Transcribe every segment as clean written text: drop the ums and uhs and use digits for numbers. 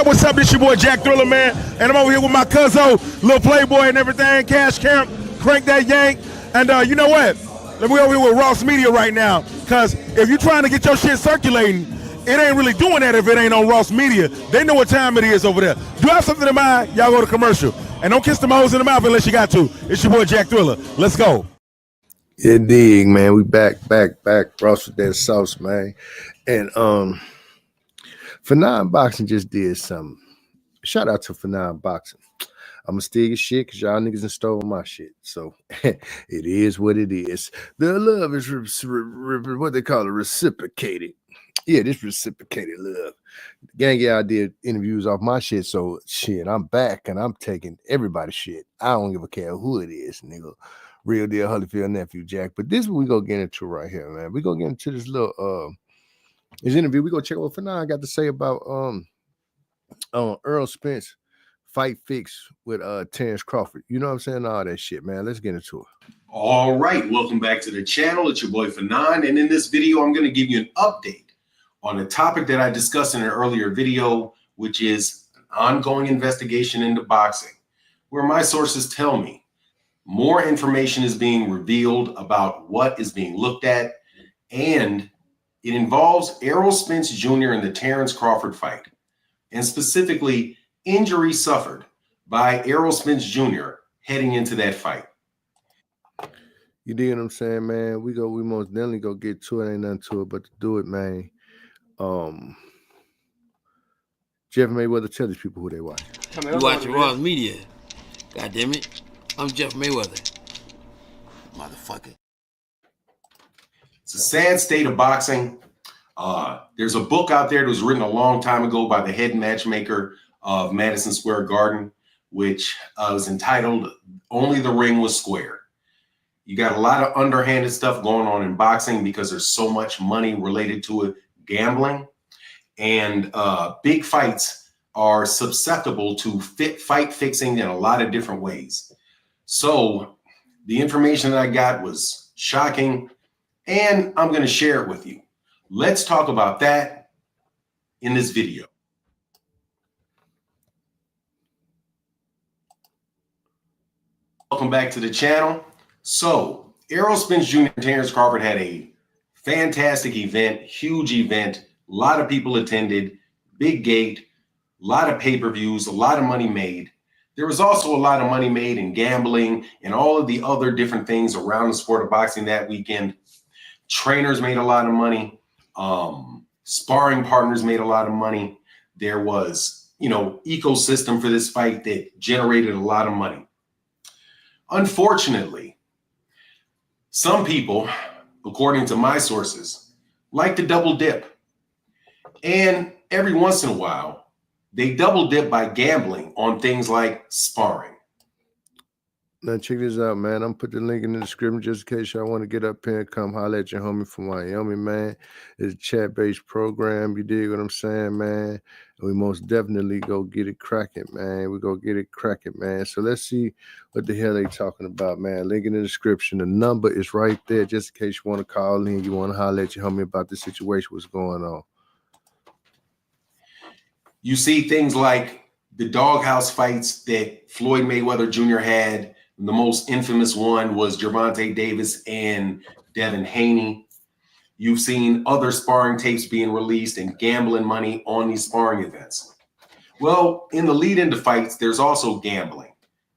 What's up? This your boy Jack Thriller, man. And I'm over here with my cousin, Lil Playboy and everything, Cash Camp, Crank That Yank. And you know what? We're over here with Ross Media right now. Because if you're trying to get your shit circulating, it ain't really doing that if it ain't on Ross Media. They know what time it is over there. Do you have something in mind? Y'all go to commercial. And don't kiss them hoes in the mouth unless you got to. It's your boy Jack Thriller. Let's go. Yeah, dig, man. We back. Ross with that sauce, man. And Phenom Boxing just did something. Shout out to Phenom Boxing. I'ma steal your shit because y'all niggas done stole my shit. So it is what it is. The love is what they call it, reciprocated. Yeah, this reciprocated love. Gang, yeah, I did interviews off my shit. So shit, I'm back and I'm taking everybody's shit. I don't give a care who it is, nigga. Real deal Holyfield nephew, Jack. But this is what we gonna get into right here, man. We gonna get into this little his interview. We gonna check out what Phenom got to say about Errol Spence fight fix with Terence Crawford. You know what I'm saying? All that shit, man. Let's get into it. All right, welcome back to the channel. It's your boy Phenom, and in this video, I'm going to give you an update on a topic that I discussed in an earlier video, which is an ongoing investigation into boxing, where my sources tell me more information is being revealed about what is being looked at, and it involves Errol Spence Jr. in the Terence Crawford fight, and specifically injury suffered by Errol Spence Jr. heading into that fight. You dig what I'm saying, man? We most definitely go get to it. Ain't nothing to it but to do it, man. Jeff Mayweather, tell these people who they watch. You watching Ross Media. God damn it. I'm Jeff Mayweather. Motherfucker. It's a sad state of boxing. There's a book out there that was written a long time ago by the head matchmaker of Madison Square Garden, which was entitled Only the Ring Was Square. You got a lot of underhanded stuff going on in boxing because there's so much money related to it, gambling, and big fights are susceptible to fight fixing in a lot of different ways. So the information that I got was shocking, and I'm going to share it with you. Let's talk about that in this video. Welcome back to the channel. So Errol Spence Jr. and Terence Crawford had a fantastic event, huge event. A lot of people attended, big gate, a lot of pay-per-views, a lot of money made. There was also a lot of money made in gambling and all of the other different things around the sport of boxing that weekend. Trainers made a lot of money. Sparring partners made a lot of money. There was, ecosystem for this fight that generated a lot of money. Unfortunately, some people, according to my sources, like to double dip. And every once in a while, they double dip by gambling on things like sparring. Now check this out, man. I'm put the link in the description just in case y'all want to get up here and come holler at your homie from Wyoming, man. It's a chat-based program. You dig what I'm saying, man? And we most definitely go get it cracking, man. We go get it cracking, man. So let's see what the hell they talking about, man. Link in the description. The number is right there just in case you want to call in. You want to holler at your homie about the situation, what's going on. You see things like the doghouse fights that Floyd Mayweather Jr. had. The most infamous one was Gervonta Davis and Devin Haney. You've seen other sparring tapes being released and gambling money on these sparring events. Well, in the lead into fights, there's also gambling.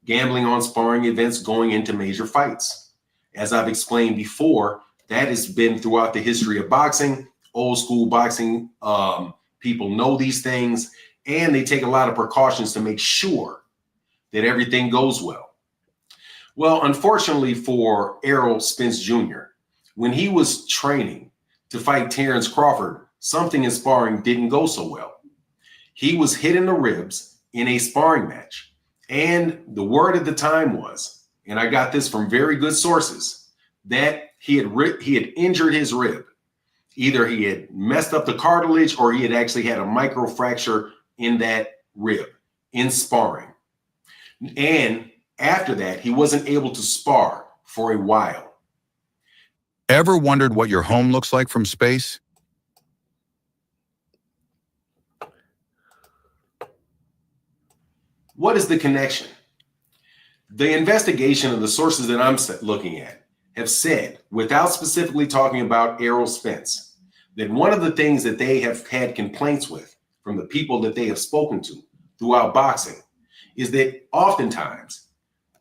Gambling on sparring events going into major fights. As I've explained before, that has been throughout the history of boxing. Old school boxing people know these things, and they take a lot of precautions to make sure that everything goes well. Well, unfortunately for Errol Spence Jr., when he was training to fight Terence Crawford, something in sparring didn't go so well. He was hit in the ribs in a sparring match. And the word at the time was, and I got this from very good sources, that he had injured his rib. Either he had messed up the cartilage or he had actually had a microfracture in that rib in sparring. And after that, he wasn't able to spar for a while. Ever wondered what your home looks like from space? What is the connection? The investigation of the sources that I'm looking at have said, without specifically talking about Errol Spence, that one of the things that they have had complaints with from the people that they have spoken to throughout boxing is that oftentimes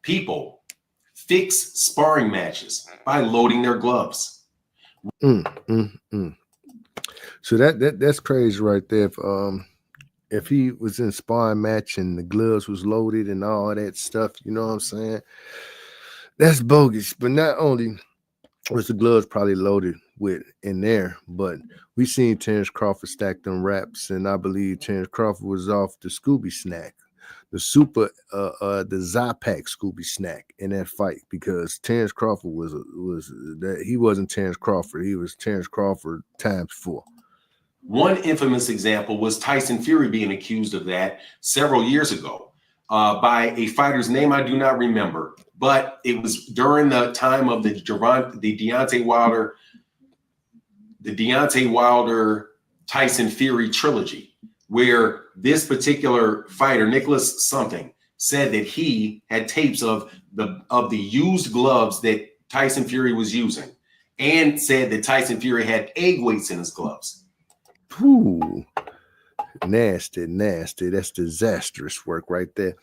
people fix sparring matches by loading their gloves. So that's crazy right there. If he was in sparring match and the gloves was loaded and all that stuff, you know what I'm saying? That's bogus. But not only was the gloves probably loaded with in there, but we seen Terence Crawford stack them wraps, and I believe Terence Crawford was off the Scooby snack, the the Zypack Scooby snack in that fight, because Terence Crawford was that he wasn't Terence Crawford, he was Terence Crawford times 4. One infamous example was Tyson Fury being accused of that several years ago by a fighter's name I do not remember, but it was during the time of the Deontay Wilder Tyson Fury trilogy, where this particular fighter, Nicholas something, said that he had tapes of the used gloves that Tyson Fury was using, and said that Tyson Fury had egg weights in his gloves. Ooh, nasty. That's disastrous work right there.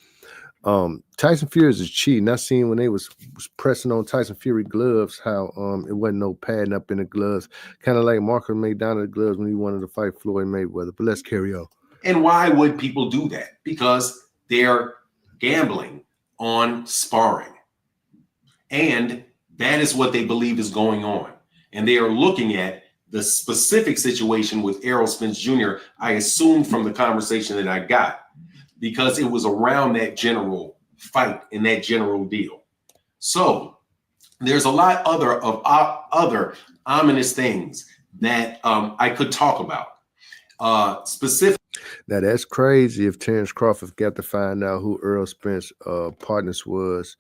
Tyson Fury is cheating. I seen when they was pressing on Tyson Fury gloves how it wasn't no padding up in the gloves, kind of like Marco McDonald gloves when he wanted to fight Floyd Mayweather. But let's carry on. And why would people do that? Because they're gambling on sparring, and that is what they believe is going on. And they are looking at the specific situation with Errol Spence Jr., I assume from the conversation that I got, because it was around that general fight and that general deal. So there's a lot of other ominous things that I could talk about. Specific. Now that's crazy if Terence Crawford got to find out who Errol Spence partners was,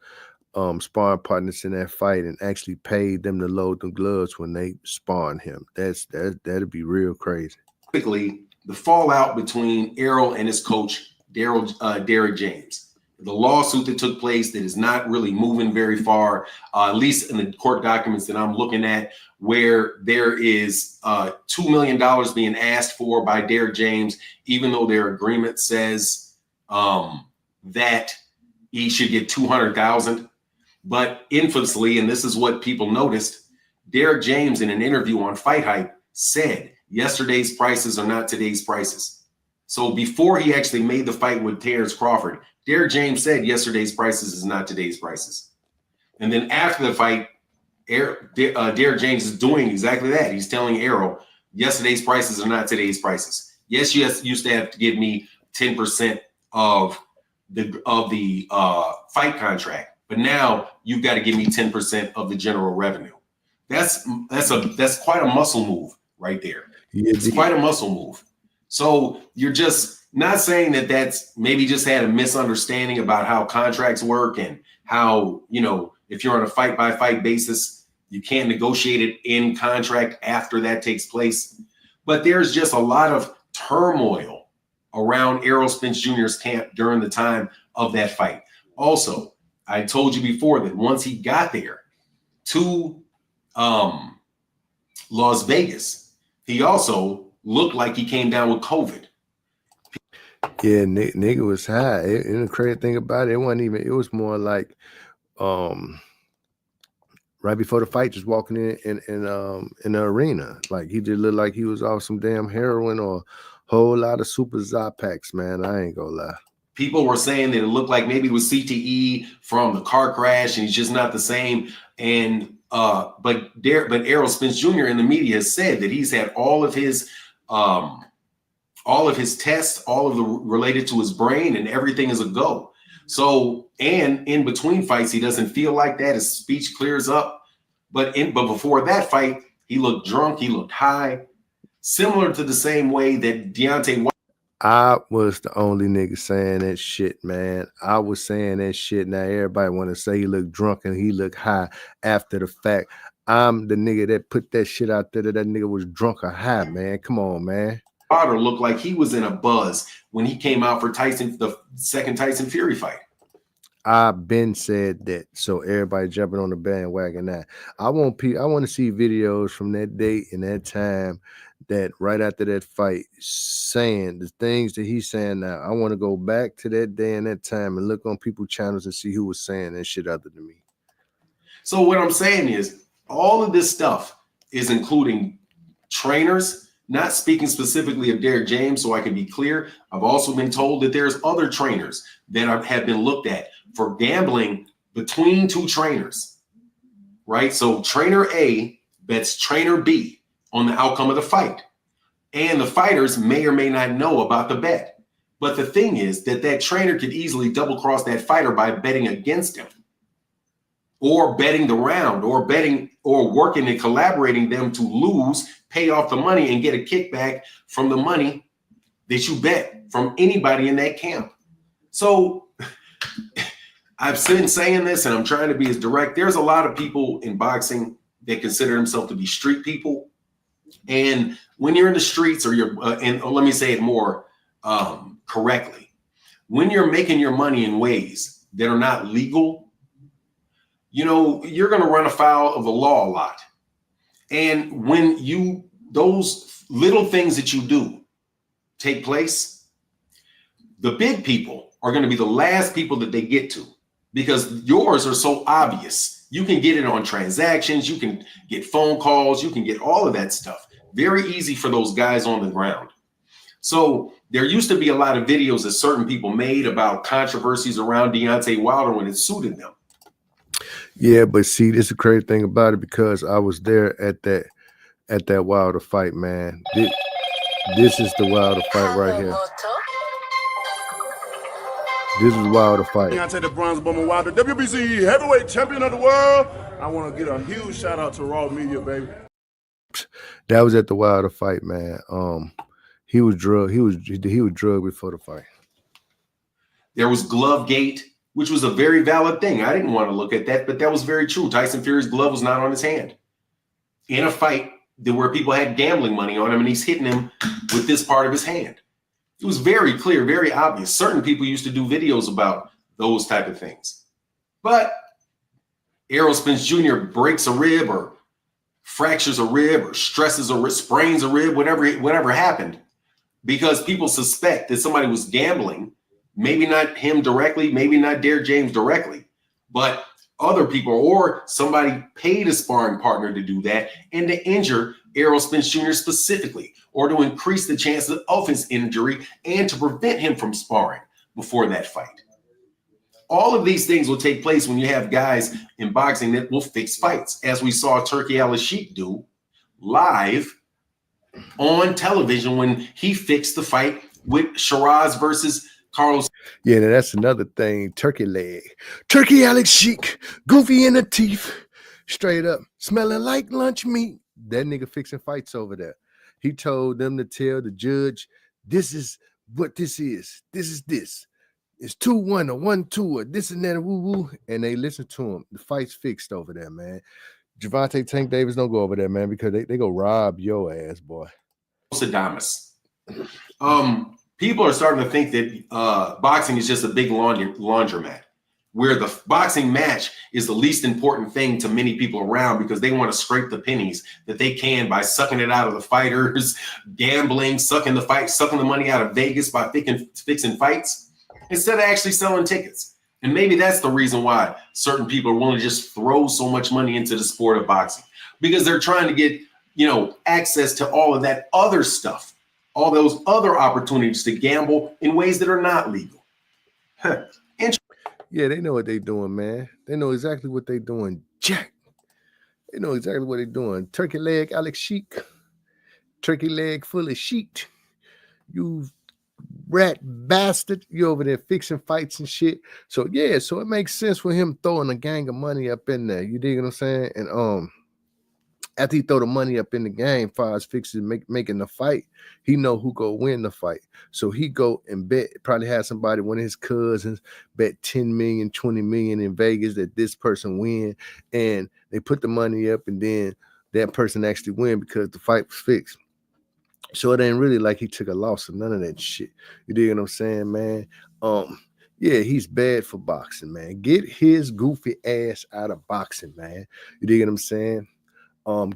sparring partners in that fight, and actually paid them to load the gloves when they sparring him. That'd be real crazy. Specifically, the fallout between Errol and his coach, Derek James. The lawsuit that took place that is not really moving very far, at least in the court documents that I'm looking at, where there is $2 million being asked for by Derek James, even though their agreement says that he should get $200,000. But infamously, and this is what people noticed, Derek James in an interview on Fight Hype said yesterday's prices are not today's prices. So before he actually made the fight with Terence Crawford, Derek James said yesterday's prices is not today's prices. And then after the fight, Derek James is doing exactly that. He's telling Errol, yesterday's prices are not today's prices. Yes, you used to have to give me 10% of the fight contract, but now you've got to give me 10% of the general revenue. That's quite a muscle move right there. It's quite a muscle move. So you're just not saying that that's maybe just had a misunderstanding about how contracts work and how, if you're on a fight by fight basis, you can't negotiate it in contract after that takes place. But there's just a lot of turmoil around Errol Spence Jr.'s camp during the time of that fight. Also, I told you before that once he got there to Las Vegas, he also looked like he came down with COVID. Yeah, nigga was high. And the crazy thing about it wasn't even, it was more like right before the fight, just walking in the arena. Like he just looked like he was off some damn heroin or a whole lot of super Zypacks, man. I ain't gonna lie. People were saying that it looked like maybe it was CTE from the car crash and he's just not the same. And but Errol Spence Jr. in the media has said that he's had all of his tests, all of the related to his brain, and everything is a go. So, and in between fights, he doesn't feel like that. His speech clears up. But before that fight, he looked drunk. He looked high, similar to the same way that Deontay. I was the only nigga saying that shit, man. I was saying that shit. Now everybody want to say he looked drunk and he looked high after the fact. I'm the nigga that put that shit out there that nigga was drunk or high, man. Come on, man. Wilder looked like he was in a buzz when he came out for the second Tyson Fury fight. I've been said that, so everybody jumping on the bandwagon now. I want to see videos from that date and that time, that right after that fight, saying the things that he's saying now. I want to go back to that day and that time and look on people's channels and see who was saying that shit other than me. So what I'm saying is, all of this stuff is including trainers, not speaking specifically of Derek James, so I can be clear. I've also been told that there's other trainers that have been looked at for gambling between two trainers, right? So trainer A bets trainer B on the outcome of the fight. And the fighters may or may not know about the bet. But the thing is that trainer could easily double cross that fighter by betting against him, or betting the round, or betting or working and collaborating them to lose, pay off the money, and get a kickback from the money that you bet from anybody in that camp. So I've been saying this, and I'm trying to be as direct. There's a lot of people in boxing that consider themselves to be street people. And when you're in the streets, or let me say it more correctly, when you're making your money in ways that are not legal, you're going to run afoul of the law a lot. And when those little things that you do take place, the big people are going to be the last people that they get to, because yours are so obvious. You can get it on transactions, you can get phone calls, you can get all of that stuff. Very easy for those guys on the ground. So there used to be a lot of videos that certain people made about controversies around Deontay Wilder when it suited them. Yeah, but see, this is the crazy thing about it, because I was there at that Wilder fight, man. This is the Wilder fight right here. This is Wilder fight. Deontay the Bronze Bomber Wilder, WBC heavyweight champion of the world. I want to get a huge shout out to Raw Media, baby. That was at the Wilder fight, man. He was drugged. He was drugged before the fight. There was glove gate, which was a very valid thing. I didn't want to look at that, but that was very true. Tyson Fury's glove was not on his hand in a fight where people had gambling money on him, and he's hitting him with this part of his hand. It was very clear, very obvious. Certain people used to do videos about those type of things. But Errol Spence Jr. breaks a rib, or fractures a rib, or stresses a rib, sprains a rib, whatever happened, because people suspect that somebody was gambling. Maybe not him directly, maybe not Derek James directly, but other people, or somebody paid a sparring partner to do that and to injure Errol Spence Jr. specifically, or to increase the chances of his injury and to prevent him from sparring before that fight. All of these things will take place when you have guys in boxing that will fix fights, as we saw Turki Al-Sheikh do live on television when he fixed the fight with Shiraz versus Carlos. Yeah, now that's another thing. Turkey leg. Turki Al-Sheikh, goofy in the teeth, straight up, smelling like lunch meat. That nigga fixing fights over there. He told them to tell the judge, this is what this is. This is this. It's 2-1 or 1-2 or this and that, woo-woo. And they listen to him. The fight's fixed over there, man. Gervonta Tank Davis don't go over there, man, because they go rob your ass, boy. Adames. People are starting to think that boxing is just a big laundromat, where the boxing match is the least important thing to many people around, because they want to scrape the pennies that they can by sucking it out of the fighters, gambling, sucking the money out of Vegas by fixing fights, instead of actually selling tickets. And maybe that's the reason why certain people are willing to just throw so much money into the sport of boxing, because they're trying to get, access to all of that other stuff, all those other opportunities to gamble in ways that are not legal. Yeah, they know what they're doing, man. They know exactly what they're doing, Jack. They know exactly what they're doing. Turkey leg, Alex Sheik. Turkey leg full of sheet. You rat bastard. You over there fixing fights and shit. So, yeah, so it makes sense for him throwing a gang of money up in there. You dig what I'm saying? And after he throw the money up in the game, far as fixing making the fight, he know who go win the fight. So he go and bet, probably have somebody, one of his cousins, bet 10 million, 20 million in Vegas that this person win. And they put the money up, and then that person actually win because the fight was fixed. So it ain't really like he took a loss or none of that shit. You dig what I'm saying, man? Yeah, he's bad for boxing, man. Get his goofy ass out of boxing, man. You dig what I'm saying?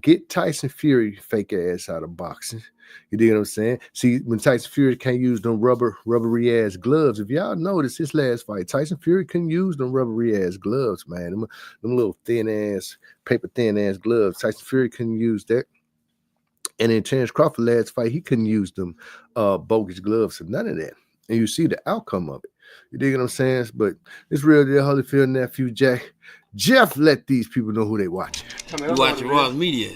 Get Tyson Fury fake ass out of boxing. You dig what I'm saying? See, when Tyson Fury can't use them rubbery ass gloves, if y'all notice his last fight, Tyson Fury couldn't use them rubbery ass gloves, man. Them little thin ass, paper thin ass gloves. Tyson Fury couldn't use that. And in Terence Crawford last fight, he couldn't use them bogus gloves or none of that. And you see the outcome of it. You dig what I'm saying? But it's real deal Holyfield nephew Jack. Jeff, let these people know who they watching. You watching Raw's Media.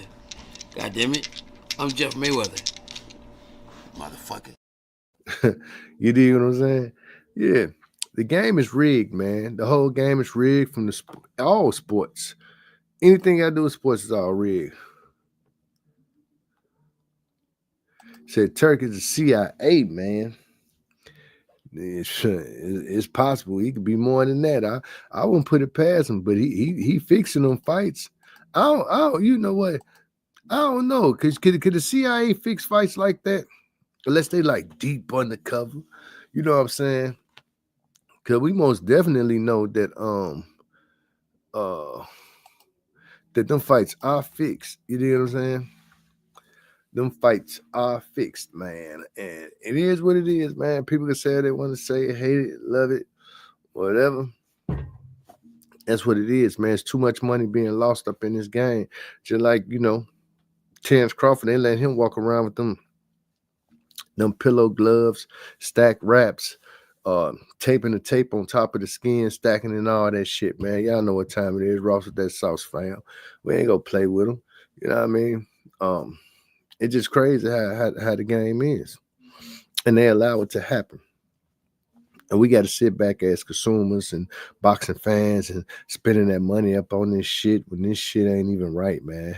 God damn it. I'm Jeff Mayweather. Motherfucker. You dig what I'm saying? Yeah. The game is rigged, man. The whole game is rigged from all sports. Anything I do with sports is all rigged. Said Turk is the CIA, man. It's possible he could be more than that. I wouldn't put it past him, but he fixing them fights. I don't you know what? I don't know. Could the CIA fix fights like that? Unless they like deep undercover. You know what I'm saying? Cause we most definitely know that that them fights are fixed. You know what I'm saying? Them fights are fixed, man. And it is what it is, man. People can say they want to say it, hate it, love it, whatever. That's what it is, man. It's too much money being lost up in this game. Just like, Terence Crawford, they let him walk around with them pillow gloves, stacked wraps, taping the tape on top of the skin, stacking and all that shit, man. Y'all know what time it is. Ross with that sauce, fam. We ain't gonna play with them. You know what I mean? It's just crazy how the game is. And they allow it to happen. And we got to sit back as consumers and boxing fans and spending that money up on this shit when this shit ain't even right, man.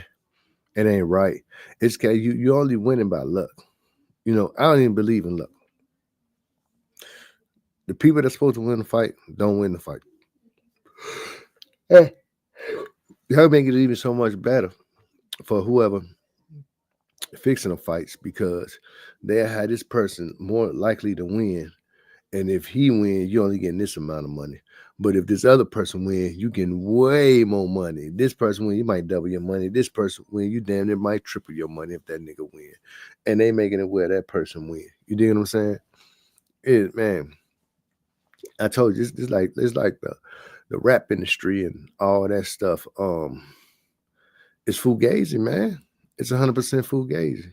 It ain't right. It's you only winning by luck. I don't even believe in luck. The people that's supposed to win the fight don't win the fight. Hey, that make it even so much better for whoever fixing the fights, because they had this person more likely to win. And if he wins, you're only getting this amount of money. But if this other person wins, you getting way more money. This person win, you might double your money. This person win, you damn near might triple your money if that nigga win. And they making it where that person win. You dig what I'm saying? Man, I told you, it's like the rap industry and all that stuff. It's fugazi, man. It's 100% fugazi.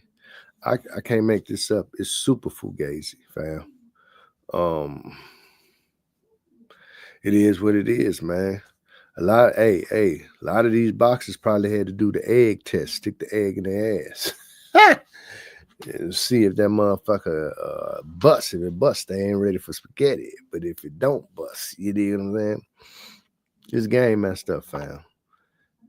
I can't make this up. It's super fugazi, fam. It is what it is, man. A lot of these boxers probably had to do the egg test, stick the egg in their ass. And see if that motherfucker busts. If it busts, they ain't ready for spaghetti. But if it don't bust, you know what I'm saying? This game messed up, fam.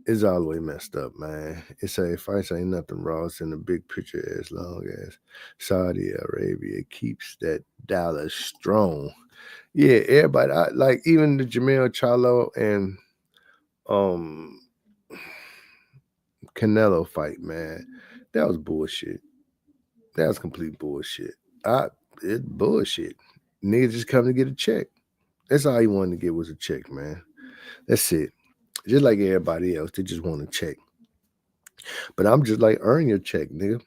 It's all the way messed up, man. It's fights ain't nothing wrong. It's in the big picture as long as Saudi Arabia keeps that dollar strong. Yeah, everybody, like even the Jamel Charlo and Canelo fight, man. That was bullshit. That was complete bullshit. It's bullshit. Niggas just come to get a check. That's all he wanted to get was a check, man. That's it. Just like everybody else, they just want a check. But I'm just like, earn your check, nigga.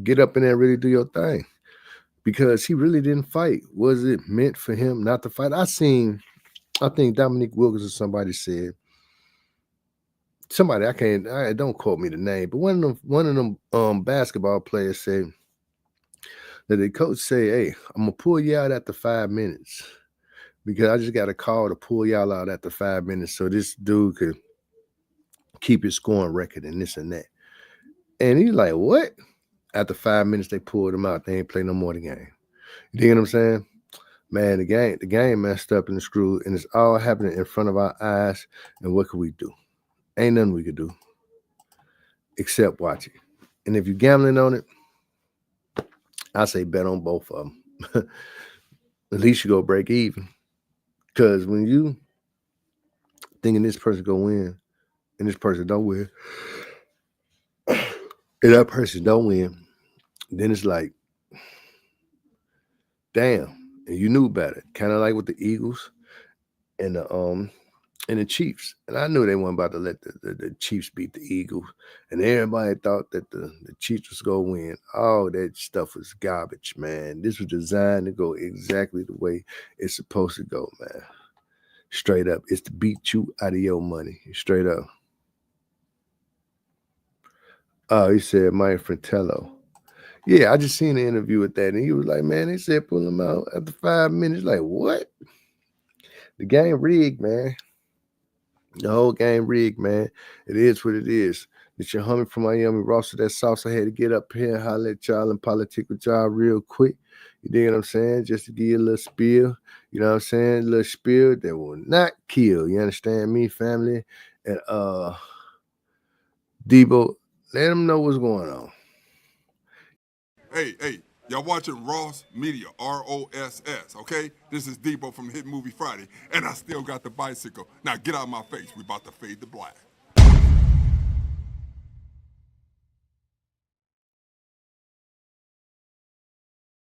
Get up in there and really do your thing. Because he really didn't fight. Was it meant for him not to fight? I think Dominique Wilkins or somebody said, don't quote me the name, but one of them basketball players said that the coach say, hey, I'm gonna pull you out after 5 minutes because I just got a call to pull y'all out after 5 minutes so this dude could keep his scoring record and this and that. And he's like, what? After 5 minutes, they pulled him out. They ain't play no more of the game. You dig what I'm saying? Man, the game messed up and screwed, and it's all happening in front of our eyes. And what could we do? Ain't nothing we could do except watch it. And if you're gambling on it, I say bet on both of them. At least you go break even. Because when you thinking this person go win and this person don't win, and that person don't win, Then it's like, damn, and you knew better. Kind of like with the Eagles and the Chiefs. And I knew they weren't about to let the Chiefs beat the Eagles. And everybody thought that the Chiefs was going to win. All that stuff was garbage, man. This was designed to go exactly the way it's supposed to go, man. Straight up. It's to beat you out of your money. Straight up. Oh, he said Mike Fratello. Yeah, I just seen an interview with that, and he was like, man, they said pull him out after 5 minutes. Like, what? The game rigged, man. The whole game rigged, man. It is what it is. It's your homie from Miami, Ross of that sauce. I had to get up here and holler at y'all and politic with y'all real quick. You dig what I'm saying? Just to give you a little spiel. You know what I'm saying? A little spiel that will not kill. You understand me, family? And Debo, let them know what's going on. Hey, y'all watching Ross Media, ROSS, okay? This is Debo from Hit Movie Friday, and I still got the bicycle. Now get out of my face. We about to fade to black.